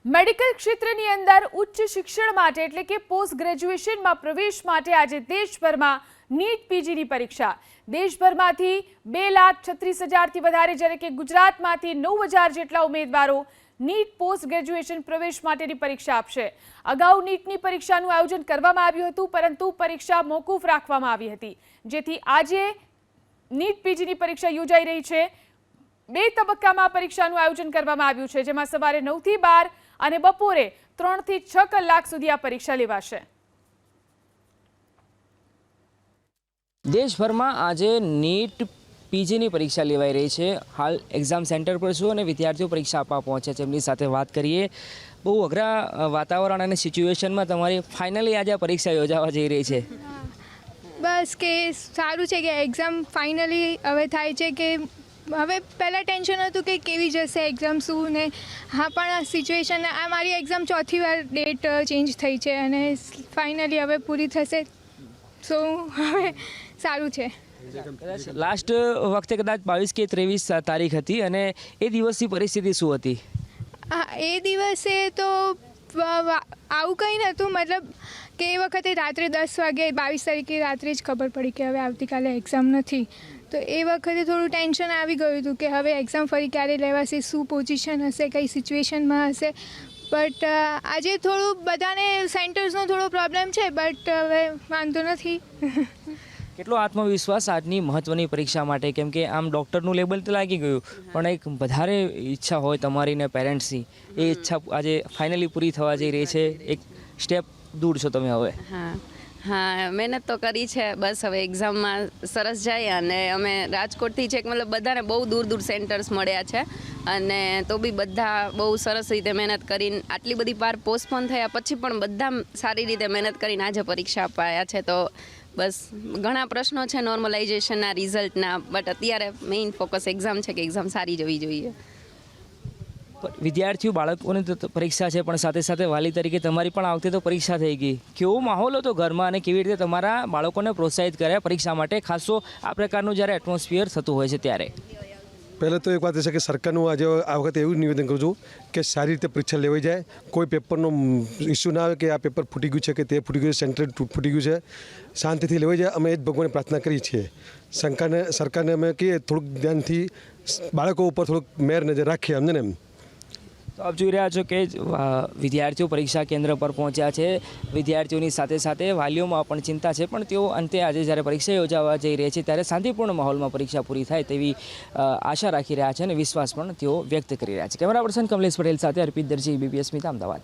Medical ક્ષેત્રની અંદર ઉચ્ચ શિક્ષણ માટે એટલે કે પોસ્ટ ગ્રેજ્યુએશનમાં પ્રવેશ માટે આજે દેશભરમાં નીટ પીજીની પરીક્ષા દેશભરમાંથી 2,36,000થી વધારે જ્યારે કે ગુજરાતમાંથી 9,000 જેટલા ઉમેદવારો નીટ પોસ્ટ ગ્રેજ્યુએશન પ્રવેશ માટેની પરીક્ષા આપશે। અગાઉ નીટની પરીક્ષાનું આયોજન કરવામાં આવ્યું હતું પરંતુ પરીક્ષા મોકૂફ રાખવામાં આવી હતી, જેથી આજે નીટ પીજીની પરીક્ષા યોજાઈ રહી છે। 2 તબક્કામાં પરીક્ષાનું આયોજન કરવામાં આવ્યું છે, જેમાં સવારે 9 થી 12 અને બપોરે 3 થી 6 કલાક સુધી આ પરીક્ષા લેવાશે। દેશભરમાં આજે નીટ પીજીની પરીક્ષા લેવાઈ રહી છે। હાલ એક્ઝામ સેન્ટર પર છું અને વિદ્યાર્થીઓ પરીક્ષા આપવા પહોંચ્યા છે, એમની સાથે વાત કરીએ। બહુ અઘરા વાતાવરણ અને સિચ્યુએશનમાં તમારી ફાઇનલી આજે આ પરીક્ષા યોજાવા જઈ રહી છે। બસ કે સારું છે કે એક્ઝામ ફાઇનલી હવે થાય છે કે હવે પહેલાં ટેન્શન હતું કે કેવી જશે એક્ઝામ શું ને હા પણ આ સિચ્યુએશન આ મારી એક્ઝામ ચોથી વાર ડેટ ચેન્જ થઈ છે અને ફાઇનલી હવે પૂરી થશે, સો હવે સારું છે। લાસ્ટ વખતે કદાચ 22 કે 23 તારીખ હતી અને એ દિવસની પરિસ્થિતિ શું હતી? હા, એ દિવસે તો આવું કંઈ નહોતું, મતલબ કે એ વખતે રાત્રે 10 વાગે 22 તારીખે રાત્રે જ ખબર પડી કે હવે આવતીકાલે એક્ઝામ નથી, તો એ વખતે થોડું ટેન્શન આવી ગયું હતું કે હવે એક્ઝામ ફરી ક્યારે લેવાશે, શું પોઝિશન હશે, કઈ સિચ્યુએશનમાં હશે। બટ આજે થોડું બધાને સેન્ટર્સનો થોડો પ્રોબ્લેમ છે, બટ હવે વાંધો નથી। કેટલો આત્મવિશ્વાસ આજની મહત્ત્વની પરીક્ષા માટે? કેમ કે આમ ડૉક્ટરનું લેબલ તો લાગી ગયું પણ એક વધારે ઈચ્છા હોય તમારી ને પેરેન્ટ્સની, એ ઈચ્છા આજે ફાઇનલી પૂરી થવા જઈ રહી છે। એક સ્ટેપ દૂર છો તમે હવે। હા, મહેનત તો કરી છે, બસ હવે એક્ઝામમાં સરસ જાય અને અમે રાજકોટથી છે મતલબ બધાને બહુ દૂર દૂર સેન્ટર્સ મળ્યા છે અને તો બી બધા બહુ સરસ રીતે મહેનત કરીને આટલી બધી વાર પોસ્ટપોન થયા પછી પણ બધા સારી રીતે મહેનત કરીને આજે પરીક્ષા અપાયા છે। તો બસ ઘણા પ્રશ્નો છે નોર્મલાઇઝેશનના રિઝલ્ટના, બટ અત્યારે મેઇન ફોકસ એક્ઝામ છે કે એક્ઝામ સારી જવી જોઈએ। વિદ્યાર્થીઓ બાળકોની તો પરીક્ષા છે પણ સાથે સાથે વાલી તરીકે તમારી પણ આ વખતે તો પરીક્ષા થઈ ગઈ, કેવો માહોલ હતો ઘરમાં અને કેવી રીતે તમારા બાળકોને પ્રોત્સાહિત કર્યા પરીક્ષા માટે, ખાસ તો આ પ્રકારનું જ્યારે એટમોસ્ફિયર થતું હોય છે ત્યારે? પહેલાં તો એક વાત છે કે સરકારનું આજે આ વખતે એવું નિવેદન કરું છું કે સારી રીતે પરીક્ષા લેવાઈ જાય, કોઈ પેપરનો ઇસ્યુ ના આવે કે આ પેપર ફૂટી ગયું છે કે તે ફૂટી ગયું છે, સેન્ટર ફૂટી ગયું છે, શાંતિથી લેવાઈ જાય। અમે એ જ ભગવાનને પ્રાર્થના કરીએ છીએ। સરકારને અમે કહીએ થોડુંક ધ્યાનથી બાળકો ઉપર થોડુંક મેર નજર રાખીએ અમને એમ। તો આપ જોઈ રહ્યા છો કે વિદ્યાર્થીઓ પરીક્ષા કેન્દ્ર પર પહોંચ્યા છે, વિદ્યાર્થીઓની સાથે સાથે વાલીઓમાં પણ ચિંતા છે, પણ તેઓ અંતે આજે જ્યારે પરીક્ષા યોજાવા જઈ રહી છે ત્યારે શાંતિપૂર્ણ માહોલમાં પરીક્ષા પૂરી થાય તેવી આશા રાખી રહ્યા છે અને વિશ્વાસ પણ તેઓ વ્યક્ત કરી રહ્યા છે। કેમેરા પર્સન કમલેશ પટેલ સાથે અર્પિત દરજી, બીપીએસ મિતા, અમદાવાદ।